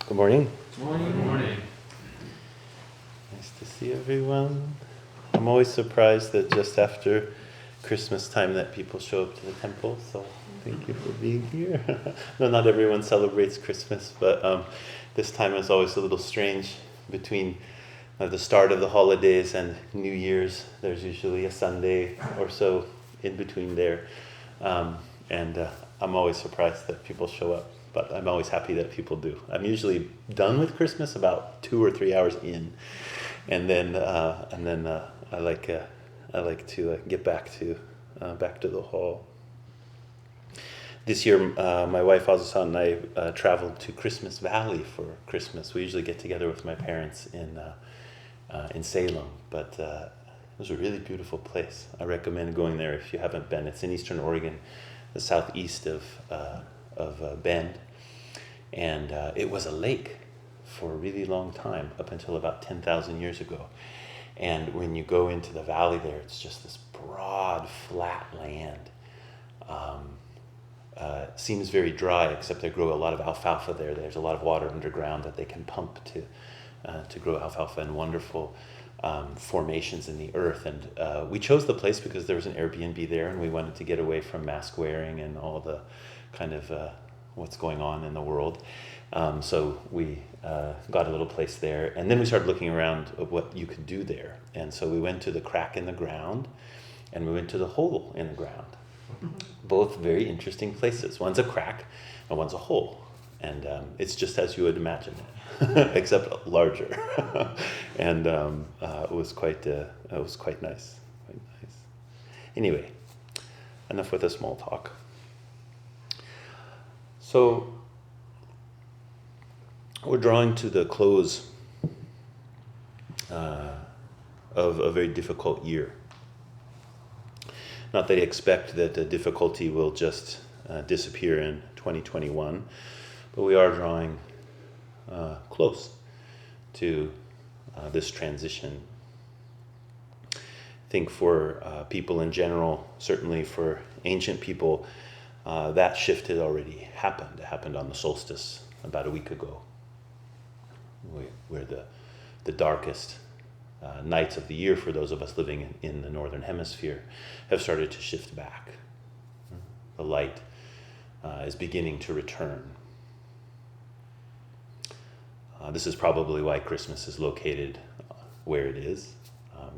Good morning. Good morning. Nice to see everyone. I'm always surprised that just after Christmas time that people show up to the temple, so thank you for being here. No, not everyone celebrates Christmas, but this time is always a little strange. Between the start of the holidays and New Year's, there's usually a Sunday or so in between there. And I'm always surprised that people show up, but I'm always happy that people do. I'm usually done with Christmas about 2 or 3 hours in, and then I like to get back to the hall. This year, my wife Azusa and I traveled to Christmas Valley for Christmas. We usually get together with my parents in Salem, but it was a really beautiful place. I recommend going there if you haven't been. It's in Eastern Oregon, the southeast of Bend, and it was a lake for a really long time, up until about 10,000 years ago. And when you go into the valley there, it's just this broad, flat land. Seems very dry, except they grow a lot of alfalfa there. There's a lot of water underground that they can pump to grow alfalfa, and wonderful formations in the earth. And we chose the place because there was an Airbnb there, and we wanted to get away from mask wearing and all the kind of what's going on in the world. So we got a little place there, and then we started looking around at what you could do there. And so we went to the crack in the ground, and we went to the hole in the ground. Both very interesting places. One's a crack, and one's a hole. And it's just as you would imagine it, except larger. And it was quite nice. Quite nice. Anyway, enough with the small talk. So we're drawing to the close of a very difficult year. Not that I expect that the difficulty will just disappear in 2021, but we are drawing close to this transition. I think for people in general, certainly for ancient people, that shift had already happened. It happened on the solstice about a week ago, where the darkest nights of the year for those of us living in the northern hemisphere have started to shift back. The light is beginning to return. This is probably why Christmas is located where it is,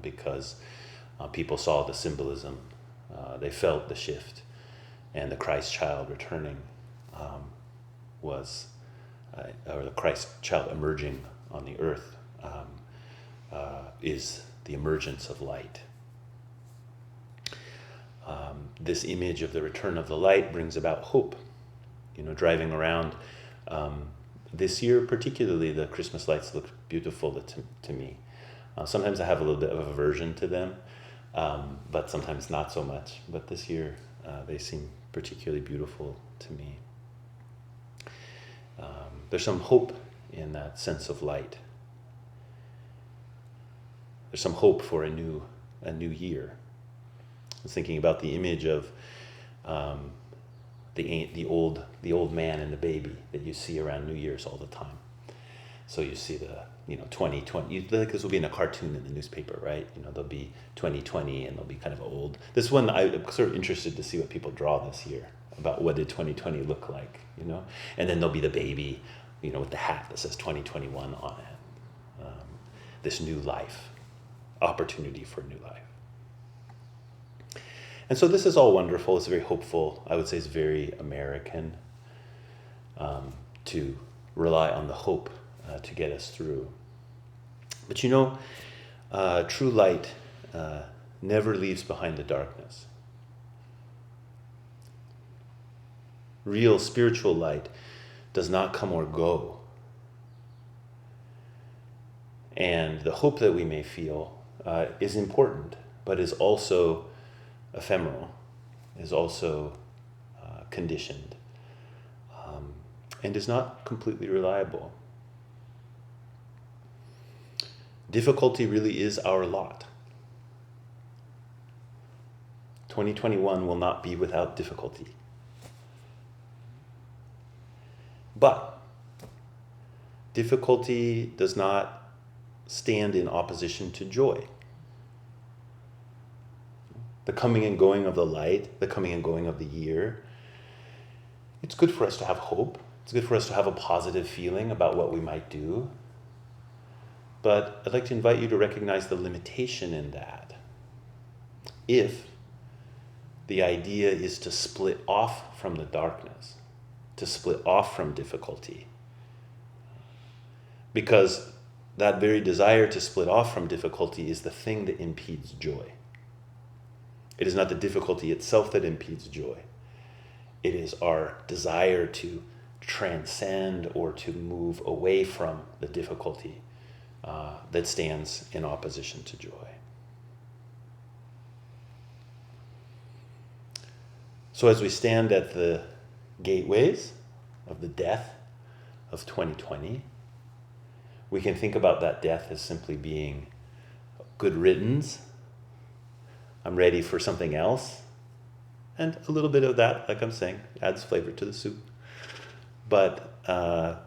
because people saw the symbolism, they felt the shift, and the Christ child returning or the Christ child emerging on the earth is the emergence of light. This image of the return of the light brings about hope. Driving around this year, particularly, the Christmas lights look beautiful to me. Sometimes I have a little bit of aversion to them, but sometimes not so much. But this year, they seem particularly beautiful to me. There's some hope in that sense of light. There's some hope for a new year. I was thinking about the image of the old man and the baby that you see around New Year's all the time. So you see the 2020. This will be in a cartoon in the newspaper, right? There'll be 2020, and they'll be kind of old. This one, I'm sort of interested to see what people draw this year about what did 2020 look like, And then there'll be the baby, with the hat that says 2021 on it. This new life, opportunity for new life. And so this is all wonderful. It's very hopeful. I would say it's very American to rely on the hope to get us through. But true light never leaves behind the darkness. Real spiritual light does not come or go. And the hope that we may feel is important, but is also ephemeral, is also conditioned, and is not completely reliable. Difficulty really is our lot. 2021 will not be without difficulty. But Difficulty does not stand in opposition to joy. The coming and going of the light, the coming and going of the year, it's good for us to have hope. It's good for us to have a positive feeling about what we might do. But I'd like to invite you to recognize the limitation in that. If the idea is to split off from the darkness, to split off from difficulty, because that very desire to split off from difficulty is the thing that impedes joy. It is not the difficulty itself that impedes joy. It is our desire to transcend or to move away from the difficulty that stands in opposition to joy. So as we stand at the gateways of the death of 2020, we can think about that death as simply being good riddance. I'm ready for something else. And a little bit of that, like I'm saying, adds flavor to the soup. But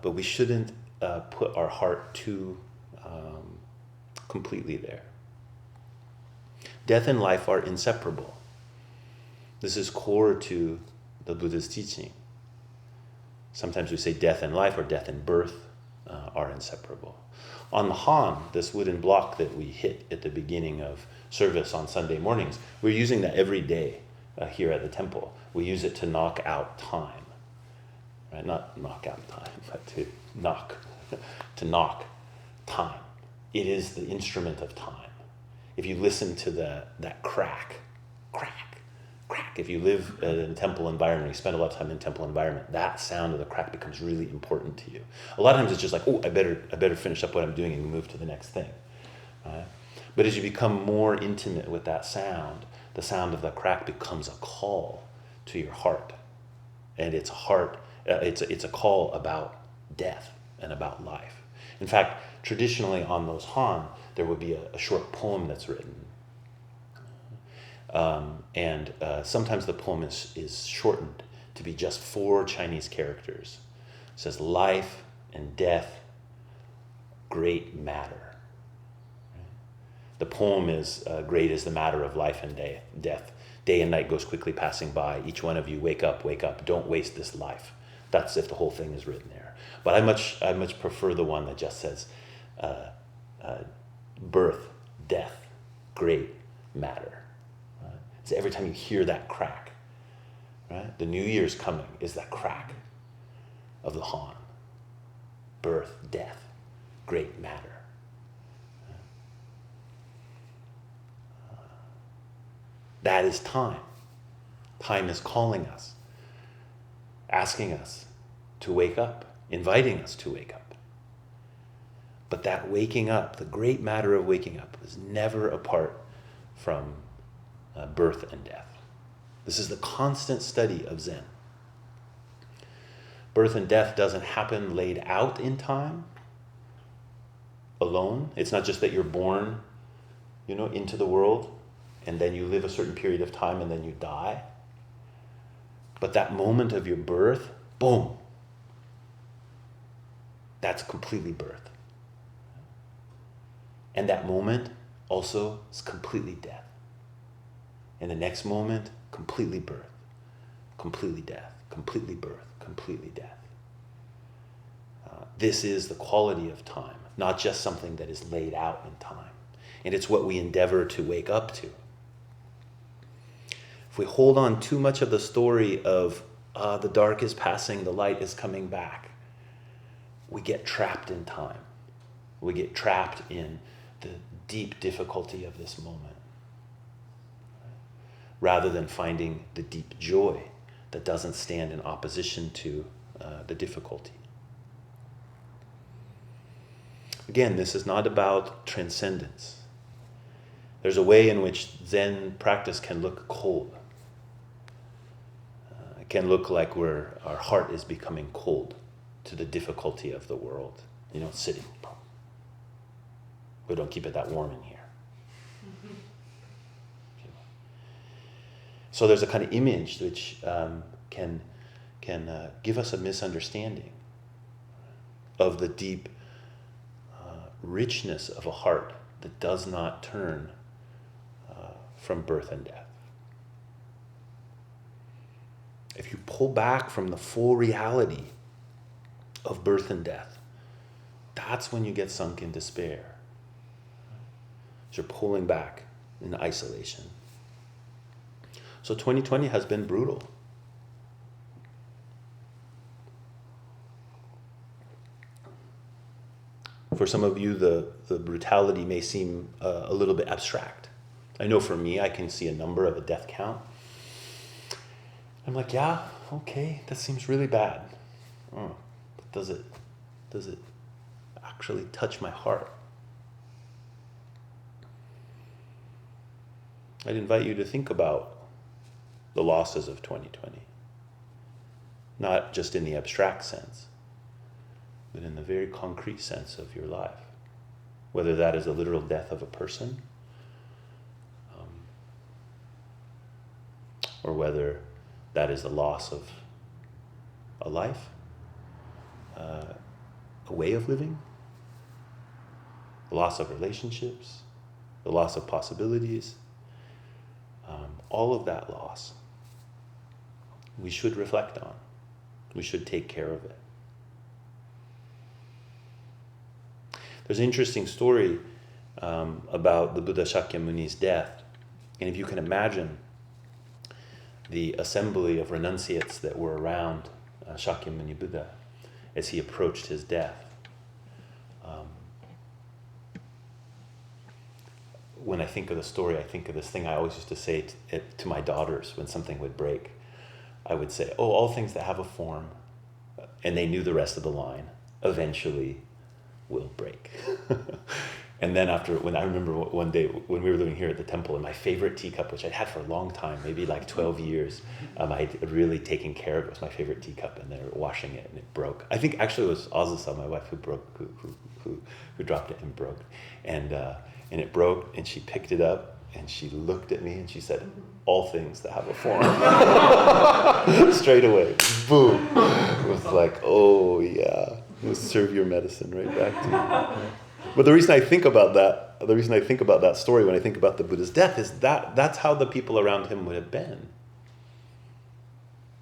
we shouldn't put our heart too completely there. Death and life are inseparable. This is core to the Buddha's teaching. Sometimes we say death and life or death and birth are inseparable. On the Han, this wooden block that we hit at the beginning of service on Sunday mornings, we're using that every day here at the temple. We use it to knock out time. Right? Not knock out time, but to knock time. It is the instrument of time. If you listen to that crack, if you live in a temple environment, you spend a lot of time in a temple environment, that sound of the crack becomes really important to you. A lot of times it's just like, oh, I better finish up what I'm doing and move to the next thing. Right? But as you become more intimate with that sound, the sound of the crack becomes a call to your heart. And it's a call about death and about life. In fact, traditionally on those Han, there would be a short poem that's written. And sometimes the poem is shortened to be just 4 Chinese characters. It says, life and death, great matter. The poem is great is the matter of life and death. Day and night goes quickly passing by. Each one of you, wake up, don't waste this life. That's if the whole thing is written there. But I much prefer the one that just says, birth, death, great matter. So every time you hear that crack, right? The New Year's coming is that crack of the Han. Birth, death, great matter. That is time. Time is calling us, asking us to wake up, inviting us to wake up. But that waking up, the great matter of waking up, is never apart from birth and death. This is the constant study of Zen. Birth and death doesn't happen laid out in time alone. It's not just that you're born, into the world and then you live a certain period of time and then you die. But that moment of your birth, boom, that's completely birth. And that moment also is completely death. And the next moment, completely birth, completely death, completely birth, completely death. This is the quality of time, not just something that is laid out in time. And it's what we endeavor to wake up to. If we hold on too much of the story of the dark is passing, the light is coming back, we get trapped in time. We get trapped in the deep difficulty of this moment, rather than finding the deep joy that doesn't stand in opposition to the difficulty. Again, this is not about transcendence. There's a way in which Zen practice can look cold. It can look like our heart is becoming cold to the difficulty of the world. Sitting. We don't keep it that warm in here. So there's a kind of image which can give us a misunderstanding of the deep richness of a heart that does not turn from birth and death. If you pull back from the full reality of birth and death, that's when you get sunk in despair. You're pulling back in isolation. So 2020 has been brutal. For some of you, the brutality may seem a little bit abstract. I know for me, I can see a number of a death count. I'm like, yeah, okay, that seems really bad. But does it actually touch my heart? I'd invite you to think about the losses of 2020, not just in the abstract sense, but in the very concrete sense of your life, whether that is a literal death of a person, or whether that is the loss of a life, a way of living, the loss of relationships, the loss of possibilities, all of that loss, we should reflect on. We should take care of it. There's an interesting story about the Buddha Shakyamuni's death. And if you can imagine the assembly of renunciates that were around Shakyamuni Buddha as he approached his death. When I think of the story, I think of this thing I always used to say to my daughters when something would break. I would say, oh, all things that have a form, and they knew the rest of the line, eventually will break. And then when I remember one day when we were living here at the temple, and my favorite teacup, which I'd had for a long time, maybe like 12 years, I'd really taken care of it. It was my favorite teacup, and they were washing it, and it broke. I think actually it was Azusa, my wife, who dropped it and broke. And it broke, and she picked it up, and she looked at me, and she said, all things that have a form. Straight away, boom. It was like, oh yeah, serve your medicine right back to you. But the reason I think about that story when I think about the Buddha's death is that's how the people around him would have been.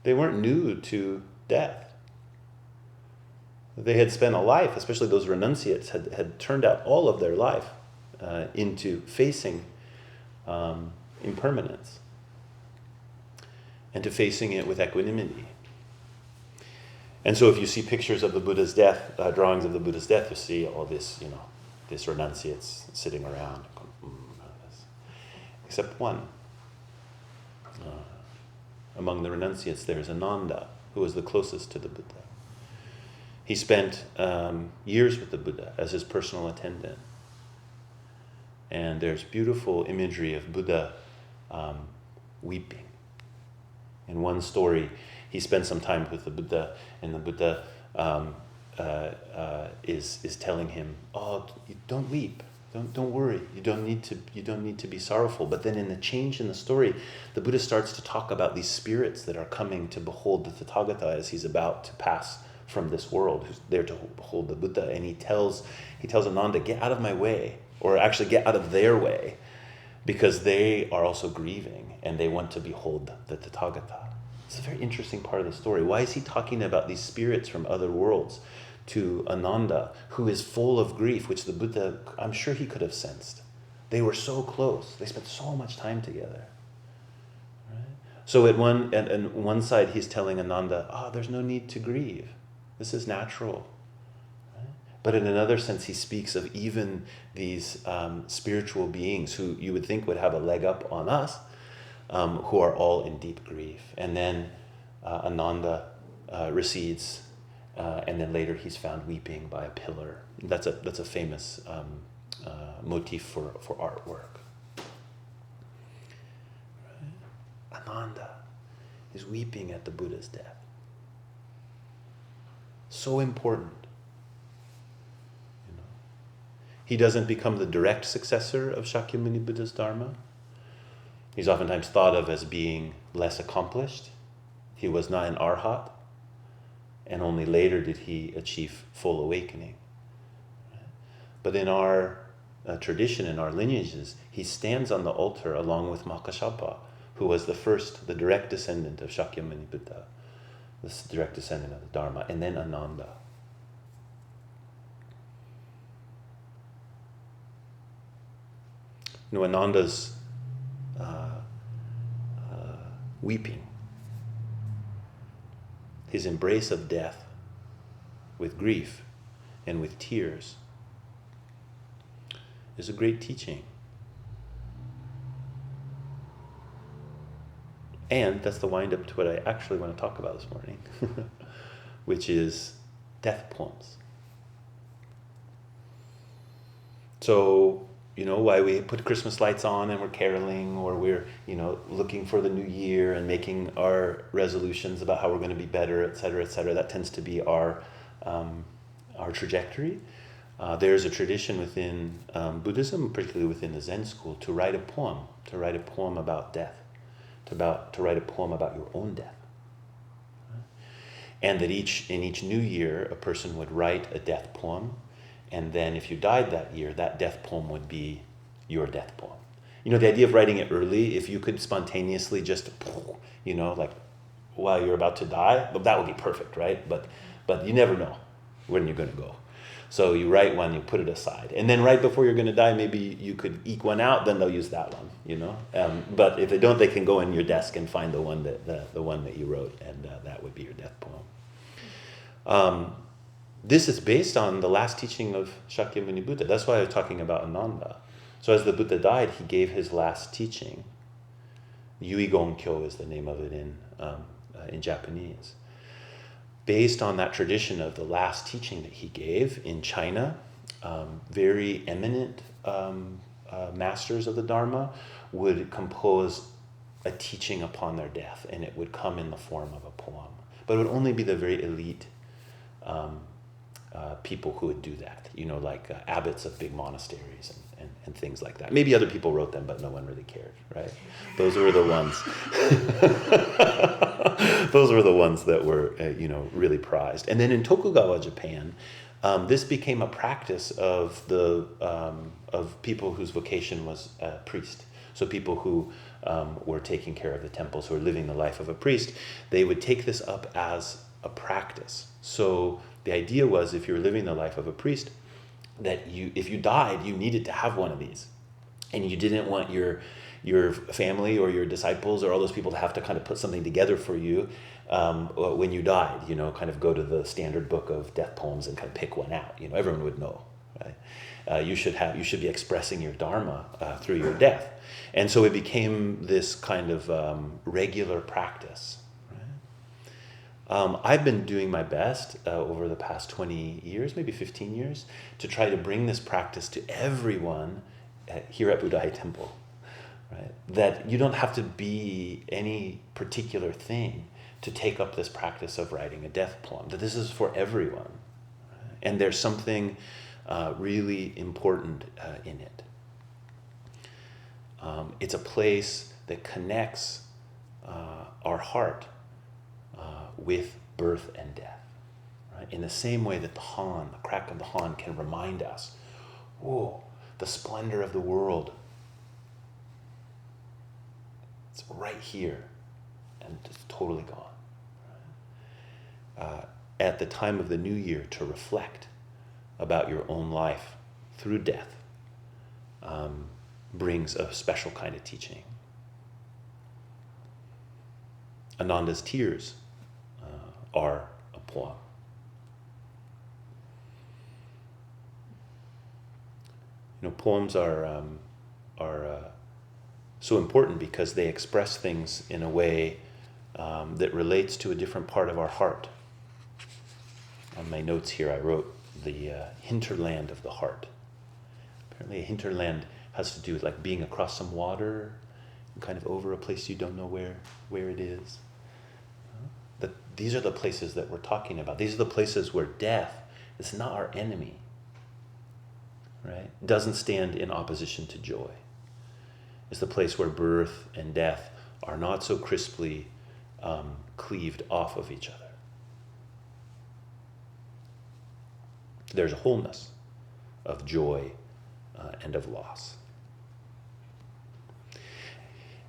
They weren't new to death. They had spent a life, especially those renunciates, had turned out all of their life into facing impermanence and to facing it with equanimity. And so if you see pictures of the Buddha's death, drawings of the Buddha's death, you see all this, this renunciates sitting around. Except one. Among the renunciates, there is Ananda, who was the closest to the Buddha. He spent years with the Buddha as his personal attendant. And there's beautiful imagery of Buddha weeping. In one story, he spends some time with the Buddha, and the Buddha is telling him, "Oh, don't weep, don't worry. You don't need to be sorrowful." But then, in the change in the story, the Buddha starts to talk about these spirits that are coming to behold the Tathagata as he's about to pass from this world, who's there to behold the Buddha, and he tells Ananda, "Get out of my way," or actually get out of their way, because they are also grieving and they want to behold the Tathagata. It's a very interesting part of the story. Why is he talking about these spirits from other worlds to Ananda, who is full of grief, which the Buddha, I'm sure he could have sensed. They were so close. They spent so much time together. Right? So at one side, he's telling Ananda, there's no need to grieve. This is natural. Right? But in another sense, he speaks of even these spiritual beings who you would think would have a leg up on us, who are all in deep grief. And then Ananda recedes, and then later he's found weeping by a pillar. That's a famous motif for artwork. Right? Ananda is weeping at the Buddha's death. So important. He doesn't become the direct successor of Shakyamuni Buddha's Dharma. He's oftentimes thought of as being less accomplished. He was not an arhat, and only later did he achieve full awakening. But in our tradition, in our lineages, he stands on the altar along with Makashapa, who was the direct descendant of Shakyamuni Buddha, the direct descendant of the Dharma, and then Ananda. Ananda's weeping, his embrace of death with grief and with tears, is a great teaching. And that's the wind up to what I actually want to talk about this morning, which is death poems. So, why we put Christmas lights on and we're caroling, or we're, looking for the new year and making our resolutions about how we're going to be better, et cetera, that tends to be our trajectory. There's a tradition within Buddhism, particularly within the Zen school, to write a poem about death, to write a poem about your own death. And that in each new year, a person would write a death poem, and then if you died that year, that death poem would be your death poem. The idea of writing it early, if you could spontaneously just, like while you're about to die, well, that would be perfect, right? But you never know when you're going to go. So you write one, you put it aside. And then right before you're going to die, maybe you could eke one out, then they'll use that one, But if they don't, they can go in your desk and find the one that you wrote, and that would be your death poem. This is based on the last teaching of Shakyamuni Buddha. That's why I was talking about Ananda. So as the Buddha died, he gave his last teaching. Yui Gonkyo is the name of it in Japanese. Based on that tradition of the last teaching that he gave in China, very eminent masters of the Dharma would compose a teaching upon their death, and it would come in the form of a poem. But it would only be the very elite people who would do that, like abbots of big monasteries and things like that. Maybe other people wrote them, but no one really cared, right? Those were the ones. Those were the ones that were, really prized. And then in Tokugawa, Japan, this became a practice of people whose vocation was priest. So people who were taking care of the temples, who were living the life of a priest, they would take this up as a practice. So the idea was, if you were living the life of a priest, that if you died, you needed to have one of these, and you didn't want your family or your disciples or all those people to have to kind of put something together for you when you died. Kind of go to the standard book of death poems and kind of pick one out. Everyone would know, right? You should be expressing your dharma through your death, and so it became this kind of regular practice. I've been doing my best over the past 20 years, maybe 15 years, to try to bring this practice to everyone here at Buddhaya Temple, right? That you don't have to be any particular thing to take up this practice of writing a death poem, that this is for everyone. Right? And there's something really important in it. It's a place that connects our heart with birth and death, right? In the same way that the crack of the Han can remind us, whoa, the splendor of the world, it's right here, and it's totally gone. Right? At the time of the new year, to reflect about your own life through death brings a special kind of teaching. Ananda's tears are a poem. Poems are so important because they express things in a way that relates to a different part of our heart. On my notes here, I wrote the hinterland of the heart. Apparently, a hinterland has to do with like being across some water, and kind of over a place you don't know where it is. These are the places that we're talking about. These are the places where death is not our enemy, right? Doesn't stand in opposition to joy. It's the place where birth and death are not so crisply cleaved off of each other. There's a wholeness of joy and of loss.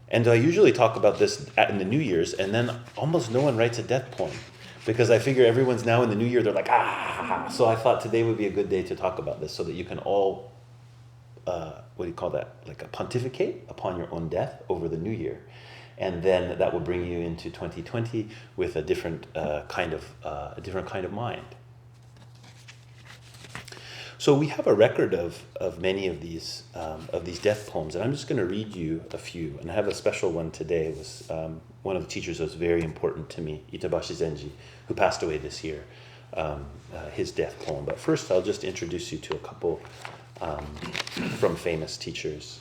And I usually talk about this in the New Year's, and then almost no one writes a death poem, because I figure everyone's now in the New Year, they're like, ah! So I thought today would be a good day to talk about this so that you can all, what do you call that? Like a pontificate upon your own death over the New Year. And then that will bring you into 2020 with a different kind of mind. So we have a record of many of these death poems, and I'm just going to read you a few. And I have a special one today. It was one of the teachers that was very important to me, Itabashizenji, who passed away this year, his death poem. But first, I'll just introduce you to a couple from famous teachers.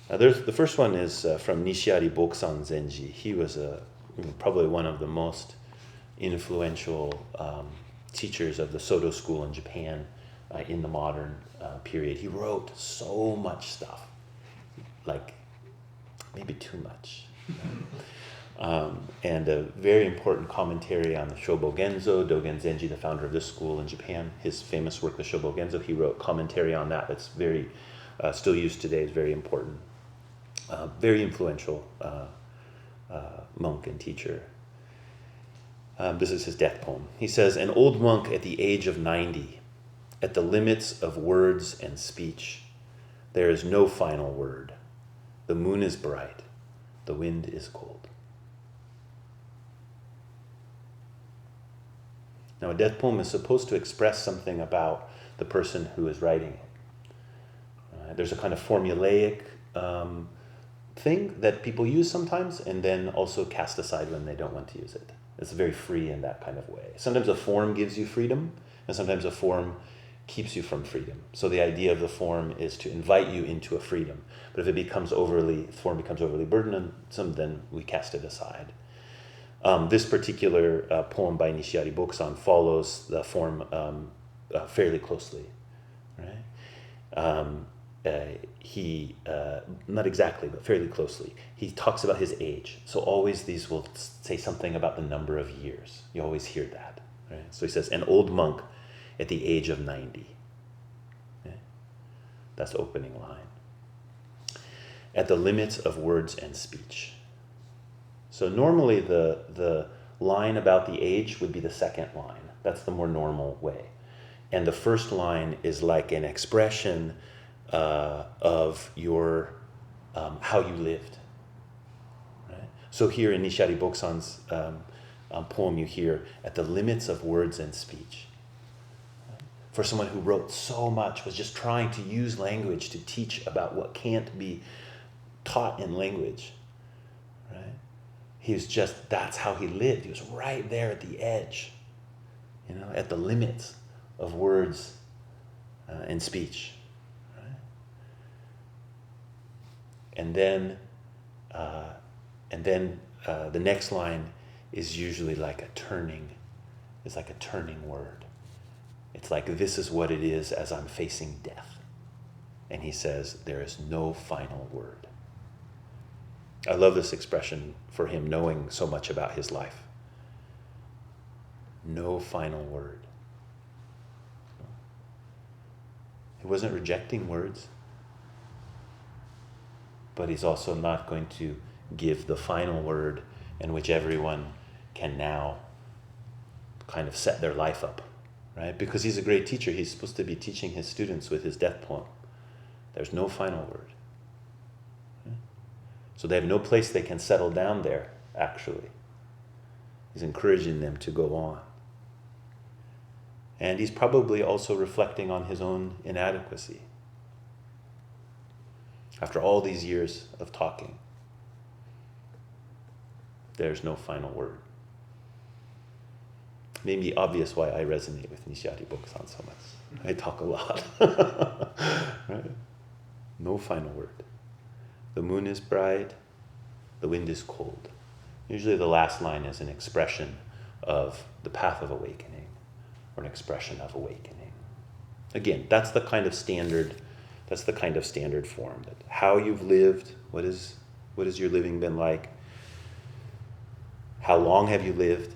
The first one is from Nishiyari Boksanzenji. He was probably one of the most influential teachers of the Soto school in Japan in the modern period. He wrote so much stuff, like maybe too much. And a very important commentary on the Shobogenzo, Dogenzanji, the founder of this school in Japan, his famous work, the Shobogenzo, he wrote commentary on that. That's very, still used today, is very important. Very influential monk and teacher. This is his death poem. He says, "An old monk at the age of 90, at the limits of words and speech, there is no final word. The moon is bright, the wind is cold." Now, a death poem is supposed to express something about the person who is writing it. There's a kind of formulaic thing that people use sometimes, and then also cast aside when they don't want to use it. It's very free in that kind of way. Sometimes a form gives you freedom, and sometimes a form keeps you from freedom. So the idea of the form is to invite you into a freedom. But if the form becomes overly burdensome, then we cast it aside. This particular poem by Nishiyari Boksan follows the form fairly closely, right? He, not exactly, but fairly closely. He talks about his age. So always these will say something about the number of years. You always hear that, right? So he says, "An old monk at the age of 90. Okay? That's the opening line. "At the limits of words and speech." So normally the line about the age would be the second line. That's the more normal way. And the first line is like an expression of your how you lived. Right? So here in Nishiyari Boksan's poem, you hear "at the limits of words and speech." Right? For someone who wrote so much, was just trying to use language to teach about what can't be taught in language. Right? That's how he lived. He was right there at the edge, at the limits of words and speech. And then the next line is usually like a turning word. It's like, this is what it is as I'm facing death. And he says, there is no final word. I love this expression for him, knowing so much about his life. No final word. He wasn't rejecting words, but he's also not going to give the final word in which everyone can now kind of set their life up, right? Because he's a great teacher. He's supposed to be teaching his students with his death poem. There's no final word. So they have no place they can settle down there, actually. He's encouraging them to go on. And he's probably also reflecting on his own inadequacy. After all these years of talking, there's no final word. It may be obvious why I resonate with Nishiyari Boksan so much. I talk a lot. Right? No final word. The moon is bright, the wind is cold. Usually the last line is an expression of the path of awakening, or an expression of awakening. Again, that's the kind of standard form. That how you've lived, what is your living been like? How long have you lived?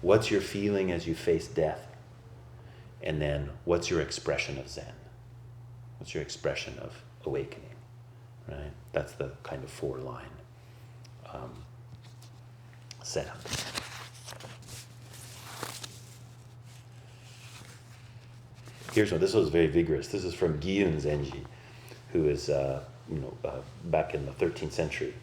What's your feeling as you face death? And then, what's your expression of Zen? What's your expression of awakening? Right? That's the kind of 4-line setup. Here's one. This was very vigorous. This is from Dogenzanji, who is back in the 13th century.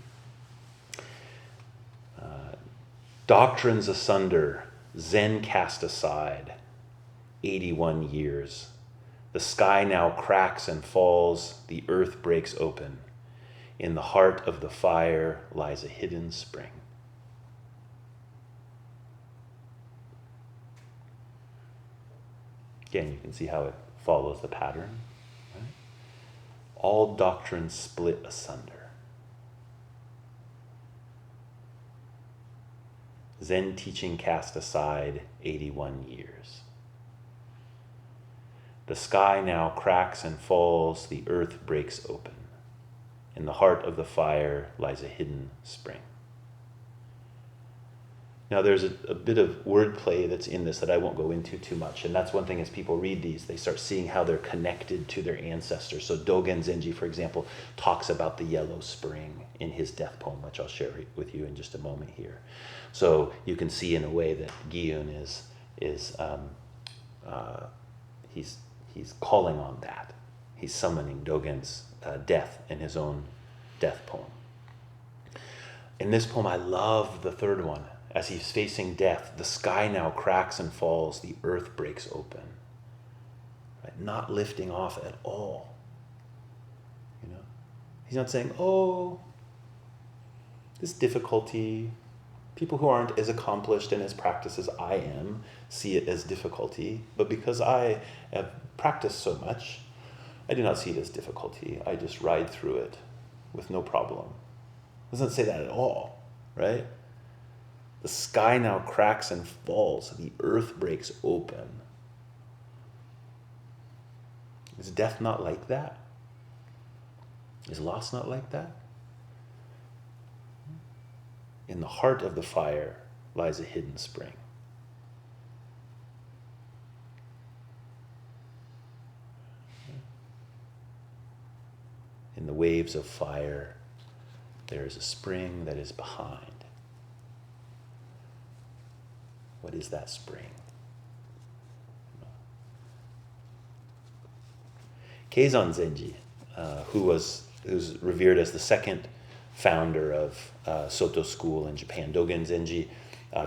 Doctrines asunder, Zen cast aside, 81 years. The sky now cracks and falls, the earth breaks open. In the heart of the fire lies a hidden spring. Again, you can see how it follows the pattern. Right? All doctrines split asunder. Zen teaching cast aside, 81 years. The sky now cracks and falls, the earth breaks open. In the heart of the fire lies a hidden spring. Now there's a bit of wordplay that's in this that I won't go into too much, and that's one thing as people read these, they start seeing how they're connected to their ancestors. So Dogenzanji, for example, talks about the yellow spring in his death poem, which I'll share with you in just a moment here. So you can see in a way that Gyun he's calling on that. He's summoning Dogen's death in his own death poem. In this poem, I love the third one. As he's facing death, the sky now cracks and falls, the earth breaks open. Right? Not lifting off at all. He's not saying, oh, this difficulty, people who aren't as accomplished and as practiced as I am see it as difficulty, but because I have practiced so much, I do not see it as difficulty. I just ride through it with no problem. It doesn't say that at all, right? The sky now cracks and falls, the earth breaks open. Is death not like that? Is loss not like that? In the heart of the fire lies a hidden spring. In the waves of fire, there is a spring that is behind. What is that spring? Dogenzanji, who's revered as the second founder of Soto school in Japan. Dogenzanji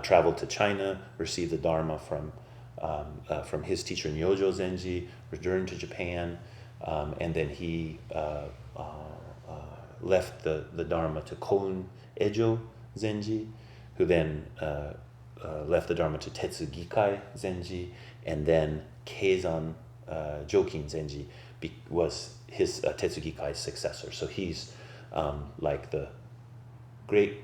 traveled to China, received the Dharma from his teacher Nyojo Zenji, returned to Japan, and then he left the Dharma to Teacher Ejo Zenji, who then left the Dharma to Tetsugikai Zenji, and then Keizan Jokin-zenji was his Tetsugikai's successor. So he's like the great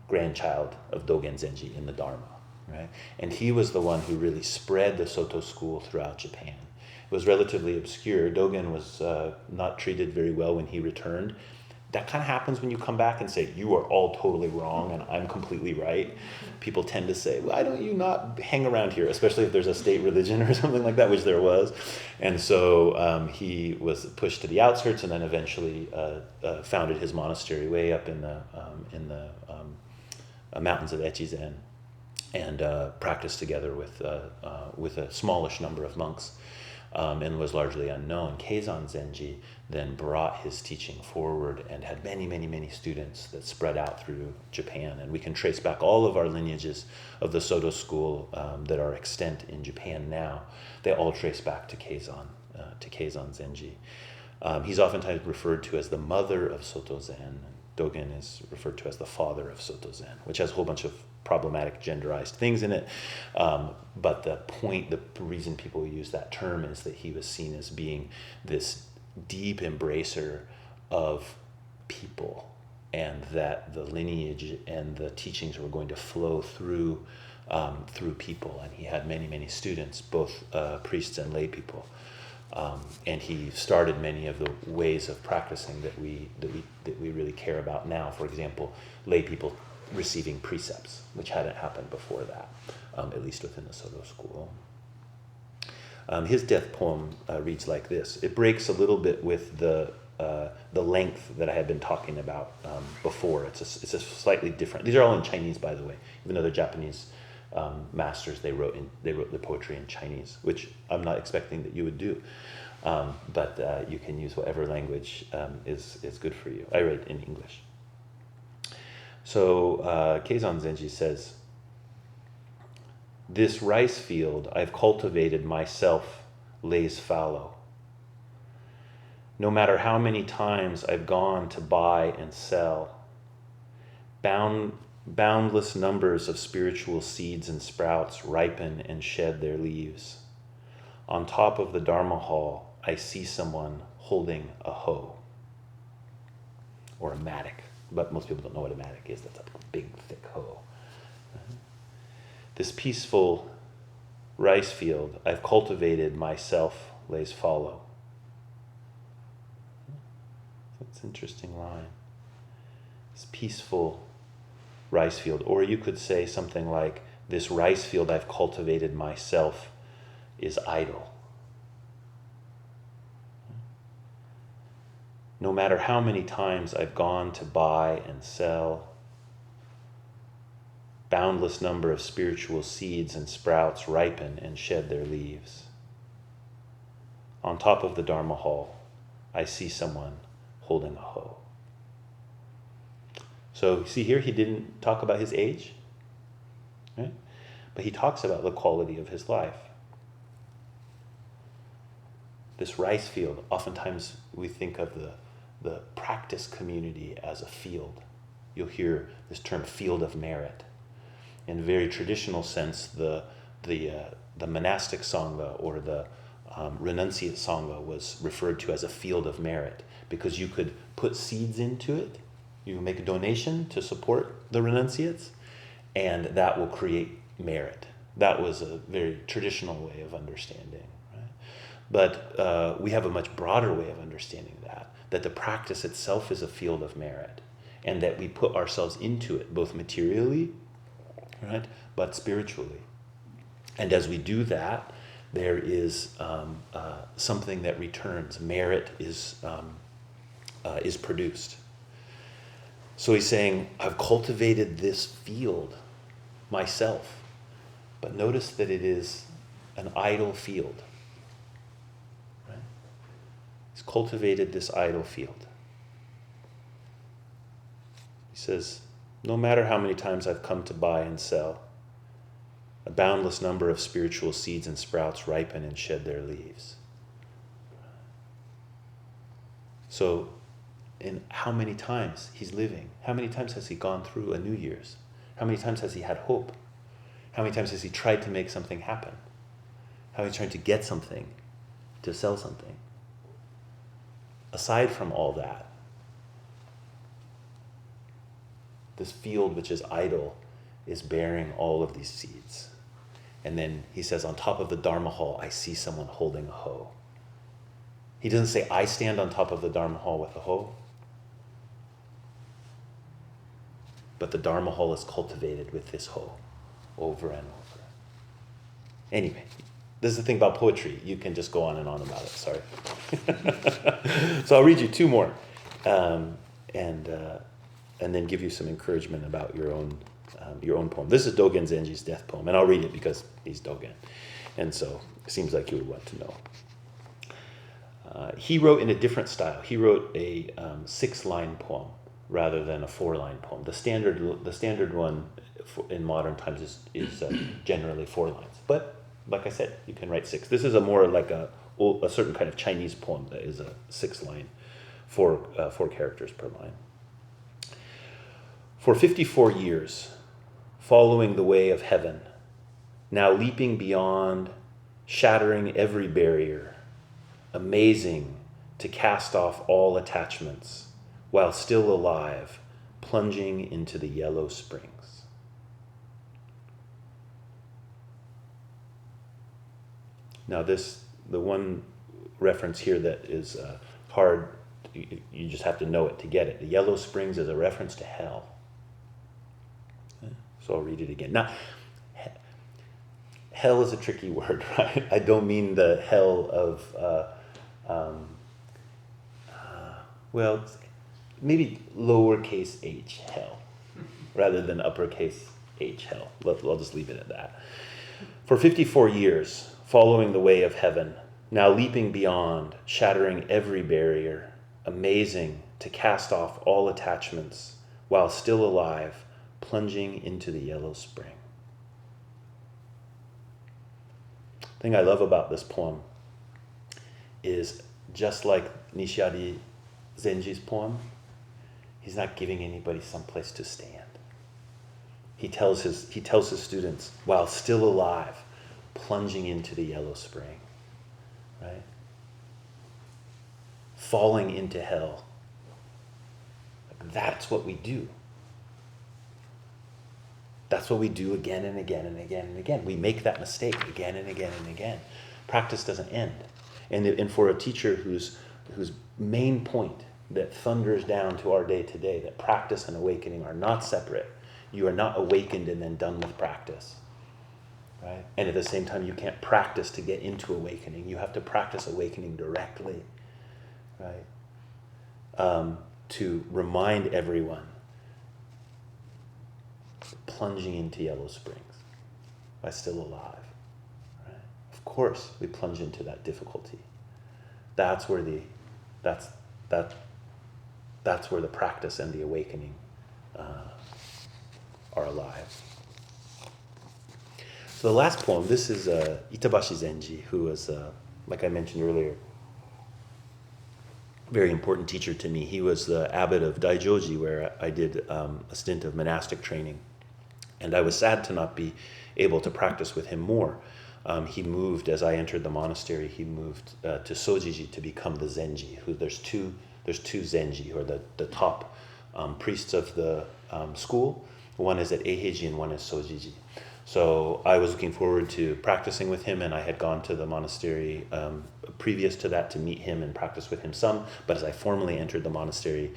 grandchild of Dogenzanji in the Dharma, right? And he was the one who really spread the Soto school throughout Japan. It was relatively obscure. Dogen was not treated very well when he returned. That kind of happens when you come back and say, you are all totally wrong and I'm completely right. People tend to say, why don't you not hang around here, especially if there's a state religion or something like that, which there was. And so he was pushed to the outskirts and then eventually founded his monastery way up in the mountains of Echizen and practiced together with a smallish number of monks. And was largely unknown. Dogenzanji then brought his teaching forward and had many, many, many students that spread out through Japan. And we can trace back all of our lineages of the Soto school that are extant in Japan now. They all trace back to Dogenzanji. He's oftentimes referred to as the mother of Soto Zen. Dogen is referred to as the father of Soto Zen, which has a whole bunch of problematic genderized things in it. But the reason people use that term is that he was seen as being this deep embracer of people, and that the lineage and the teachings were going to flow through people. And he had many, many students, both priests and lay people. And he started many of the ways of practicing that we really care about now. For example, lay people receiving precepts, which hadn't happened before that, at least within the Soto school. His death poem reads like this. It breaks a little bit with the length that I had been talking about before. It's a slightly different. These are all in Chinese, by the way. Even though they're Japanese masters, they wrote the poetry in Chinese, which I'm not expecting that you would do. But you can use whatever language is good for you. I write in English. So Keizanzenji says, "This rice field I've cultivated myself lays fallow. No matter how many times I've gone to buy and sell, boundless numbers of spiritual seeds and sprouts ripen and shed their leaves. On top of the Dharma hall, I see someone holding a hoe," or a mattock, but most people don't know what a mattock is. That's a big, thick hoe. "This peaceful rice field I've cultivated myself lays fallow." That's an interesting line. This peaceful rice field, or you could say something like, "This rice field I've cultivated myself is idle." No matter how many times I've gone to buy and sell, boundless number of spiritual seeds and sprouts ripen and shed their leaves. On top of the Dharma hall, I see someone holding a hoe. So see here, he didn't talk about his age, right? But he talks about the quality of his life. This rice field, oftentimes we think of the practice community as a field. You'll hear this term field of merit. In a very traditional sense, the monastic sangha or the renunciate sangha was referred to as a field of merit because you could put seeds into it. You can make a donation to support the renunciates, and that will create merit. That was a very traditional way of understanding. Right? But we have a much broader way of understanding that the practice itself is a field of merit, and that we put ourselves into it, both materially, right, but spiritually. And as we do that, there is something that returns. Merit is produced. So he's saying, I've cultivated this field myself, but notice that it is an idle field. Right? He's cultivated this idle field. He says, no matter how many times I've come to buy and sell, a boundless number of spiritual seeds and sprouts ripen and shed their leaves. So, in how many times he's living? How many times has he gone through a New Year's? How many times has he had hope? How many times has he tried to make something happen? How is he trying to get something, to sell something? Aside from all that, this field which is idle is bearing all of these seeds. And then he says, on top of the Dharma hall, I see someone holding a hoe. He doesn't say, I stand on top of the Dharma hall with a hoe. But the Dharma hall is cultivated with this hoe over and over. Anyway, this is the thing about poetry. You can just go on and on about it. Sorry. So I'll read you two more, and then give you some encouragement about your own poem. This is Dogenzanji's death poem, and I'll read it because he's Dogen, and so it seems like you would want to know. He wrote in a different style. He wrote a 6-line poem rather than a 4-line poem. The standard one in modern times is generally 4 lines. But like I said, you can write 6. This is a more like a certain kind of Chinese poem that is a 6-line, 4 characters per line. For 54 years, following the way of heaven, now leaping beyond, shattering every barrier, amazing to cast off all attachments, while still alive, plunging into the yellow springs. Now the one reference here that is hard, you just have to know it to get it. The yellow springs is a reference to hell. So I'll read it again. Now, hell is a tricky word, right? I don't mean the hell of, well, maybe lowercase h, hell, rather than uppercase h, hell. I'll just leave it at that. For 54 years, following the way of heaven, now leaping beyond, shattering every barrier, amazing to cast off all attachments, while still alive, plunging into the yellow spring. The thing I love about this poem is, just like Nishiyari Zenji's poem, he's not giving anybody some place to stand. He tells his students, while still alive, plunging into the yellow spring, right? Falling into hell. That's what we do. That's what we do again and again and again and again. We make that mistake again and again and again. Practice doesn't end. And for a teacher whose main point that thunders down to our day today, that practice and awakening are not separate. You are not awakened and then done with practice, right? And at the same time, you can't practice to get into awakening. You have to practice awakening directly, right? To remind everyone, plunging into yellow springs by still alive, right? Of course, we plunge into that difficulty. That's where the practice and the awakening are alive. So the last poem, this is Itabashizenji, who was, like I mentioned earlier, very important teacher to me. He was the abbot of Daijoji, where I did a stint of monastic training. And I was sad to not be able to practice with him more. He moved, as I entered the monastery, he moved to Sojiji to become the Zenji. There's two Zenji, who are the top priests of the school. One is at Eiheiji and one is Sojiji. So I was looking forward to practicing with him, and I had gone to the monastery previous to that to meet him and practice with him some. But as I formally entered the monastery,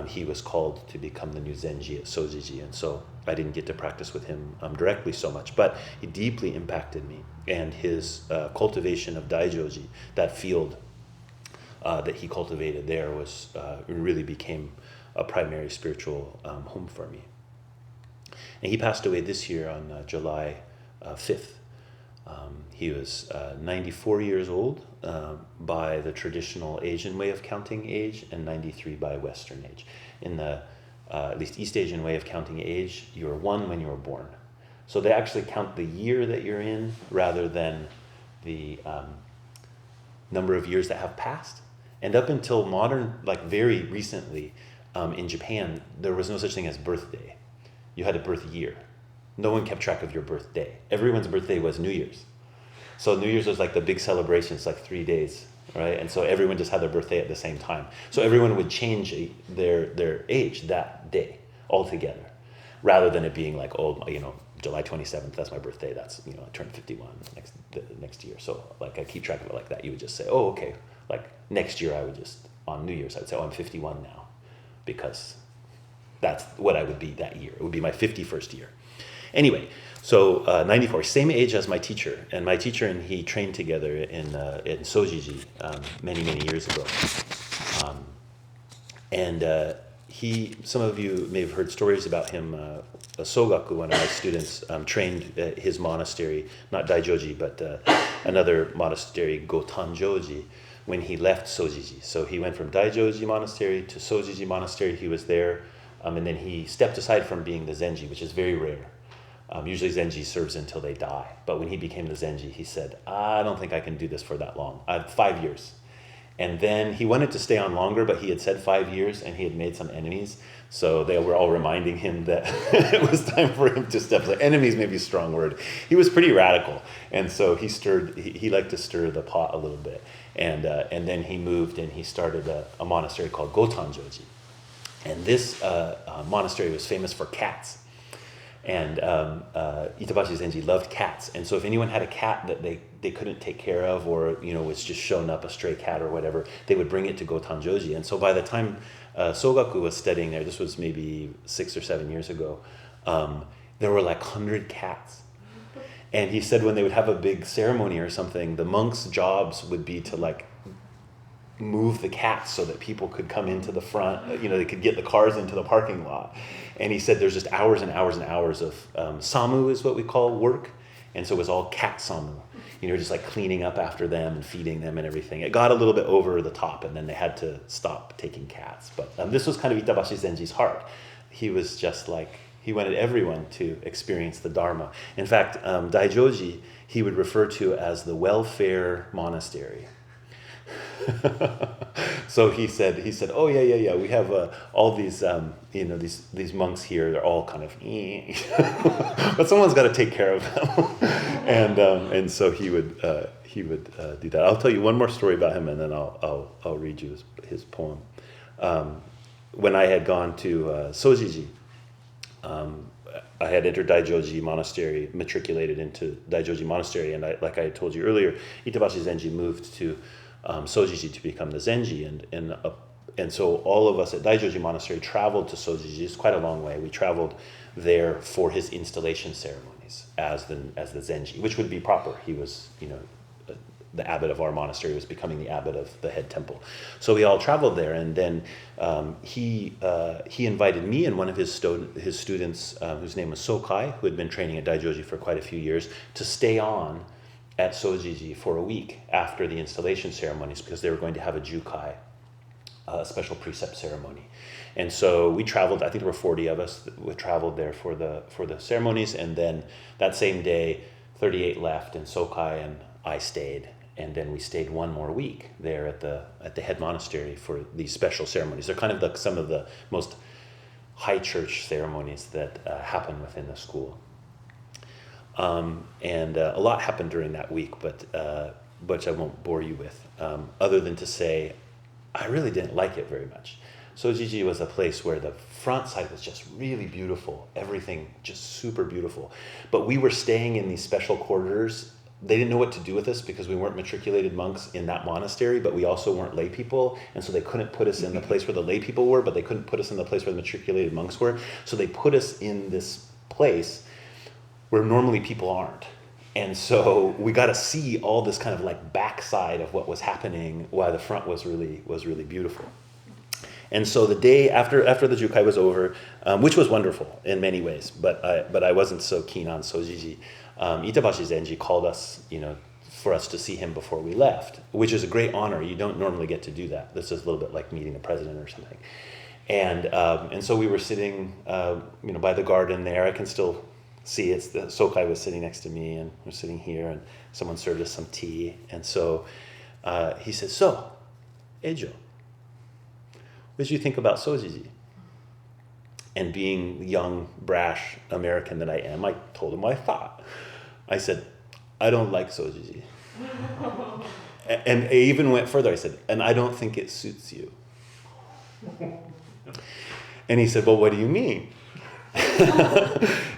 he was called to become the new Zenji at Sojiji, and so I didn't get to practice with him directly so much. But he deeply impacted me, and his cultivation of Daijoji, that field that he cultivated there, was really became a primary spiritual home for me. And he passed away this year on July 5th. He was 94 years old by the traditional Asian way of counting age, and 93 by Western age. In the at least East Asian way of counting age, you were 1 when you were born. So they actually count the year that you're in rather than the number of years that have passed. And up until modern, like very recently, in Japan, there was no such thing as birthday. You had a birth year. No one kept track of your birthday. Everyone's birthday was New Year's. So New Year's was like the big celebration. It's like 3 days, right? And so everyone just had their birthday at the same time. So everyone would change their age that day altogether, rather than it being like, oh, July 27th, that's my birthday. That's, I turned 51 next year. So like I keep track of it like that. You would just say, oh, okay. Like next year I would just, on New Year's, I'd say, oh, I'm 51 now, because that's what I would be that year. It would be my 51st year. Anyway, so 94, same age as my teacher. And my teacher and he trained together in Sojiji many, many years ago. Some of you may have heard stories about him. Sogaku, one of my students, trained at his monastery, not Daijoji, but another monastery, Gotanjoji, when he left Sojiji. So he went from Daijoji monastery to Sojiji monastery. He was there. And then he stepped aside from being the Zenji, which is very rare. Usually Zenji serves until they die. But when he became the Zenji, he said, I don't think I can do this for that long. 5 years. And then he wanted to stay on longer, but he had said 5 years and he had made some enemies. So they were all reminding him that it was time for him to step aside. Enemies may be a strong word. He was pretty radical. And so he liked to stir the pot a little bit. And then he moved and he started a monastery called Gotanjoji. And this monastery was famous for cats. And Itabashizenji loved cats. And so if anyone had a cat that they couldn't take care of, or was just shown up, a stray cat or whatever, they would bring it to Gotanjoji. And so by the time Sogaku was studying there, this was maybe 6 or 7 years ago, there were like 100 cats. And he said when they would have a big ceremony or something, the monks' jobs would be to like move the cats so that people could come into the front, they could get the cars into the parking lot. And he said there's just hours and hours and hours of samu is what we call work. And so it was all cat samu, just like cleaning up after them and feeding them and everything. It got a little bit over the top, and then they had to stop taking cats. But this was kind of Itabashizenji's heart. He was just like, he wanted everyone to experience the Dharma. In fact, Daijoji, he would refer to as the welfare monastery. So he said, oh yeah, we have all these, these monks here. They're all kind of, but someone's got to take care of them, and so he would do that. I'll tell you one more story about him, and then I'll read you his poem. When I had gone to Sojiji, I had entered Daijoji Monastery, matriculated into Daijoji Monastery, and like I told you earlier, Itabashizenji moved to Sojiji to become the Zenji, and so all of us at Daijoji Monastery traveled to Sojiji. It's quite a long way. We traveled there for his installation ceremonies as the Zenji, which would be proper. He was, the abbot of our monastery was becoming the abbot of the head temple. So we all traveled there, and then he invited me and one of his students, whose name was Sokai, who had been training at Daijoji for quite a few years, to stay on at Sojiji for a week after the installation ceremonies, because they were going to have a jukai, a special precept ceremony. And so we traveled, I think there were 40 of us we traveled there for the ceremonies, and then that same day 38 left, and Sokai and I stayed, and then we stayed one more week there at the head monastery for these special ceremonies. They're kind of like some of the most high church ceremonies that happen within the school. And a lot happened during that week, but which I won't bore you with, other than to say I really didn't like it very much. Sojiji was a place where the front side was just really beautiful, everything just super beautiful. But we were staying in these special quarters. They didn't know what to do with us because we weren't matriculated monks in that monastery, but we also weren't lay people, and so they couldn't put us in the place where the lay people were, but they couldn't put us in the place where the matriculated monks were. So they put us in this place where normally people aren't. And so we got to see all this kind of like backside of what was happening while the front was really beautiful. And so the day after the Jukai was over, which was wonderful in many ways, but I wasn't so keen on Sojiji. Itabashizenji called us, for us to see him before we left, which is a great honor. You don't normally get to do that. This is a little bit like meeting the president or something. And so we were sitting, by the garden there. I can still see Sokai was sitting next to me, and we're sitting here, and someone served us some tea. And so he said, "So, Ejo, what did you think about Sojiji?" And being the young, brash American that I am, I told him what I thought. I said, "I don't like Sojiji." And I even went further. I said, "And I don't think it suits you." And he said, "Well, what do you mean?"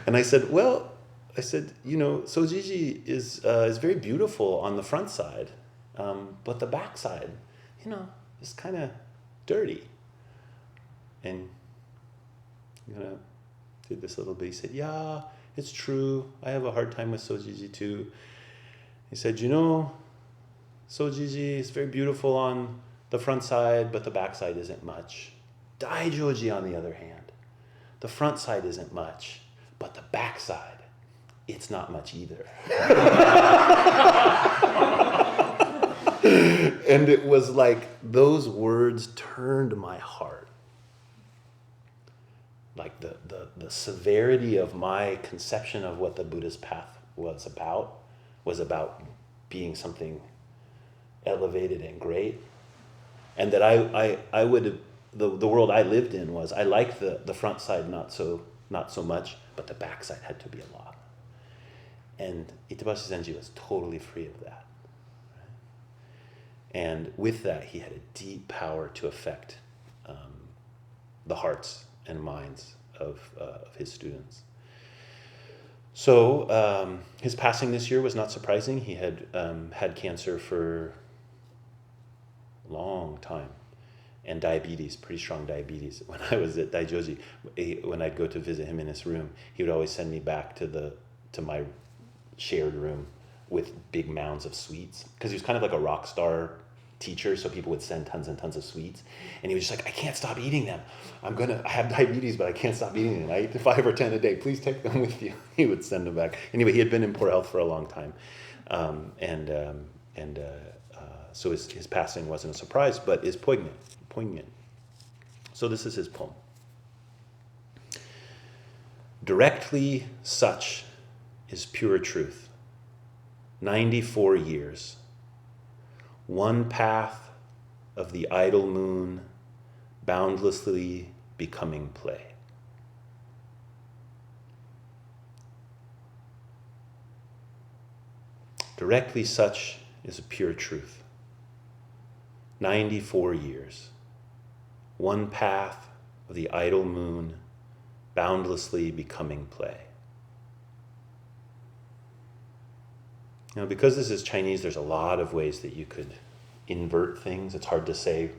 And I said, Sojiji is very beautiful on the front side, but the back side, is kind of dirty. And did this little bit. He said, "Yeah, it's true. I have a hard time with Sojiji too." He said, Sojiji is very beautiful on the front side, but the back side isn't much. Daijoji, on the other hand, the front side isn't much, but the back side, it's not much either." And it was like those words turned my heart. Like the severity of my conception of what the Buddha's path was about being something elevated and great. And that I would have, the world I lived in was, I liked the front side not so much, but the back side had to be a lot. And Itabashizenji was totally free of that. Right? And with that, he had a deep power to affect the hearts and minds of his students. So his passing this year was not surprising. He had had cancer for a long time, and diabetes, pretty strong diabetes. When I was at Daijoji, when I'd go to visit him in his room, he would always send me back to my shared room with big mounds of sweets, because he was kind of like a rock star teacher, so people would send tons and tons of sweets, and he was just like, I can't stop eating them. I have diabetes, but I can't stop eating them. I eat 5 or 10 a day. Please take them with you. He would send them back. Anyway, he had been in poor health for a long time, so his passing wasn't a surprise, but is poignant. So this is his poem. Directly such is pure truth. 94 years. One path of the idle moon, boundlessly becoming play. Directly such is a pure truth. 94 years. One path of the idle moon, boundlessly becoming play. Now, because this is Chinese, there's a lot of ways that you could invert things. It's hard to say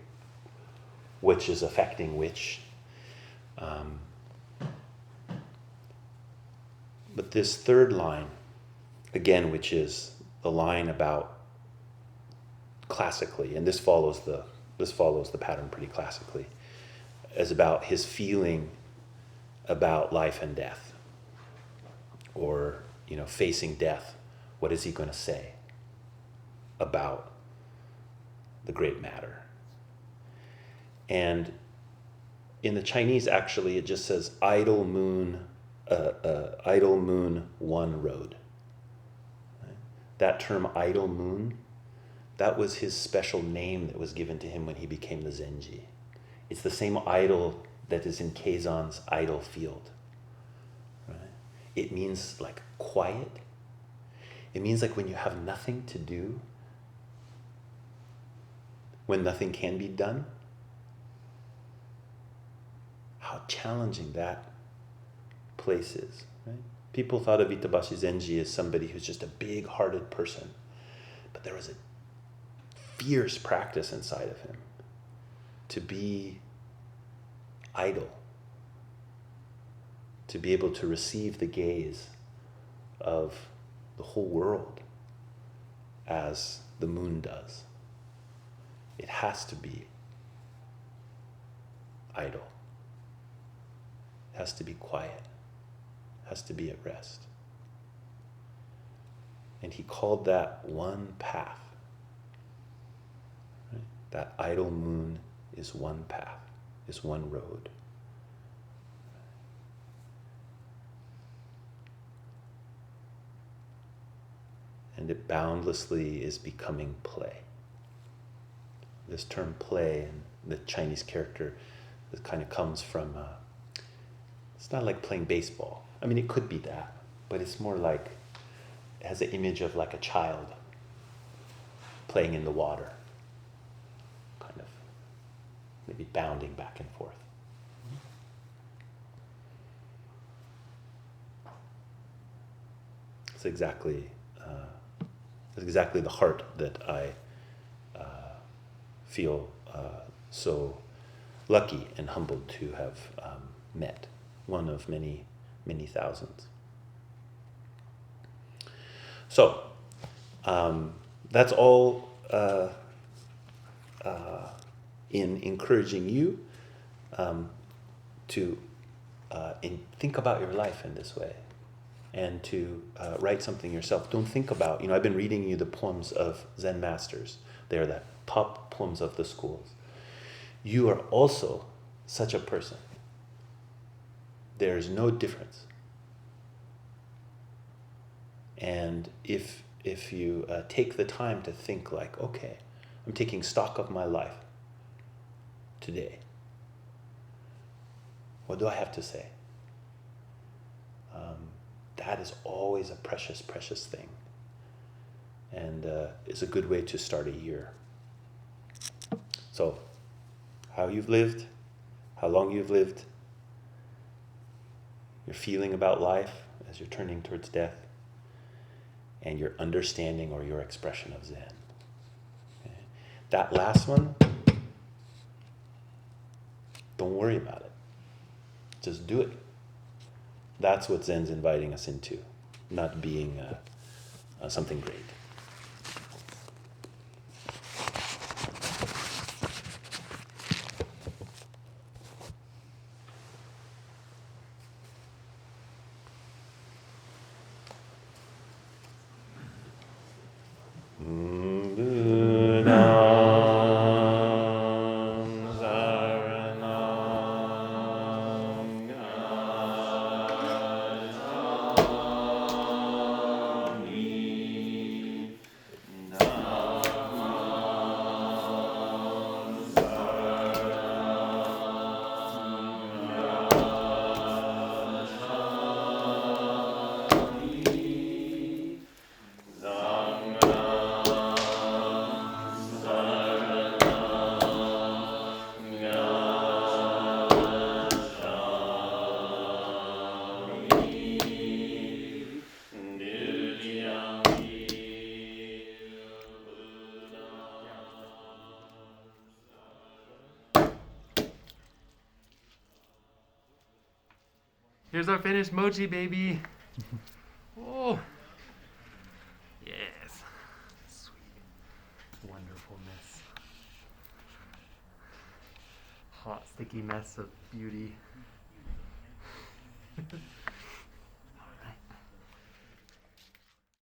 which is affecting which. But this third line, again, which is the line about classically, and this follows the pattern pretty classically, is about his feeling about life and death, or facing death. What is he going to say about the great matter? And in the Chinese, actually, it just says idle moon, one road. That term idle moon, that was his special name that was given to him when he became the Zenji. It's the same idol that is in Keizan's idle field. Right? It means like quiet. It means like when you have nothing to do, when nothing can be done. How challenging that place is. Right? People thought of Itabashizenji as somebody who's just a big-hearted person, but there was a fierce practice inside of him to be idle, to be able to receive the gaze of the whole world as the moon does. It has to be idle. It has to be quiet. It has to be at rest. And he called that one path. Right? That idle moon is one path, is one road. And it boundlessly is becoming play. This term play and the Chinese character, it kind of comes from, it's not like playing baseball. I mean, it could be that, but it's more like, it has an image of like a child playing in the water, kind of maybe bounding back and forth. It's exactly the heart that I feel so lucky and humbled to have met, one of many, many thousands. So, that's all in encouraging you to think about your life in this way, and to write something yourself. Don't think about, I've been reading you the poems of Zen masters. They're the top poems of the schools. You are also such a person. There's no difference. And if you take the time to think like, okay, I'm taking stock of my life today. What do I have to say? That is always a precious, precious thing. And it's a good way to start a year. So, how you've lived, how long you've lived, your feeling about life as you're turning towards death, and your understanding or your expression of Zen. Okay? That last one, don't worry about it. Just do it. That's what Zen's inviting us into, not being something great. Here's our finished mochi, baby. Oh, yes. Sweet, wonderfulness. Hot, sticky mess of beauty.